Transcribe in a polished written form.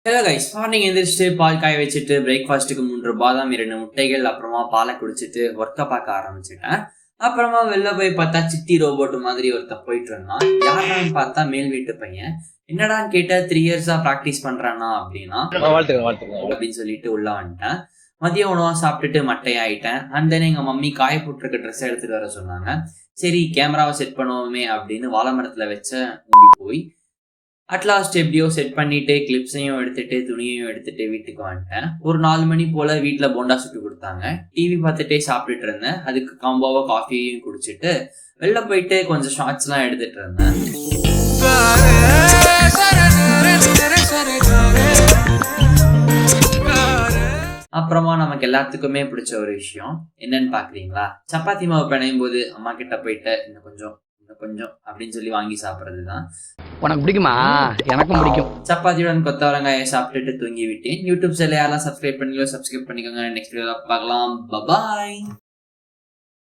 Hello guys, morning எந்திரிச்சிட்டு பால் காய வச்சுட்டு பிரேக்ஃபாஸ்ட்டுக்கு 3 பாதாம் 2 முட்டைகள் அப்புறமா பாலை குடிச்சிட்டு ஒர்க்கை பார்க்க ஆரம்பிச்சிட்டேன். அப்புறமா வெளில போய் பார்த்தா சிட்டி ரோபோட் மாதிரி ஒருத்தன் போயிட்டு இருந்தான். யாரான்னு பார்த்தா மேல் வீட்டு பையன். என்னடான்னு கேட்டா 3 இயர்ஸா ப்ராக்டிஸ் பண்றானா அப்படின்னா அப்படின்னு சொல்லிட்டு உள்ள வந்துட்டேன். மதிய உணவா சாப்பிட்டுட்டு மட்டையாயிட்டேன். அண்ட் தென் எங்க மம்மி காய போட்டிருக்க ட்ரெஸ் எடுத்துட்டு வர சொன்னாங்க. சரி கேமராவை செட் பண்ணுவோமே அப்படின்னு வாழை மரத்துல வச்ச போய் அட்லாஸ்ட் எப்படியோ செட் பண்ணிட்டு கிளிப்ஸையும் எடுத்துட்டு துணியையும் எடுத்துட்டு வீட்டுக்கு வந்துட்டேன். ஒரு 4 மணி போல வீட்டுல போண்டா சுட்டு கொடுத்தாங்க. டிவி பார்த்துட்டே சாப்பிட்டுட்டு இருந்தேன். அதுக்கு காம்போவா காஃபியையும் குடிச்சிட்டு வெளில போயிட்டு கொஞ்சம் ஷார்ட்ஸ் எல்லாம் எடுத்துட்டு இருந்தேன். அப்புறமா நமக்கு எல்லாத்துக்குமே பிடிச்ச ஒரு விஷயம் என்னன்னு பாக்குறீங்களா? சப்பாத்தி மாவு பிணையும் போது அம்மா கிட்ட போயிட்டு இன்னும் கொஞ்சம் அப்படின்னு சொல்லி வாங்கி சாப்பிட்றதுதான். உனக்கு பிடிக்குமா? எனக்கும் பிடிக்கும். சப்பாத்தியுடன் கொத்தவரங்காயை சாப்பிட்டுட்டு தூங்கி விட்டேன். யூடியூப் சேனல் யாரெல்லாம் சப்ஸ்கிரைப் பண்ணிக்கோங்க. நெக்ஸ்ட் வீடியோல பார்க்கலாம். பாய்.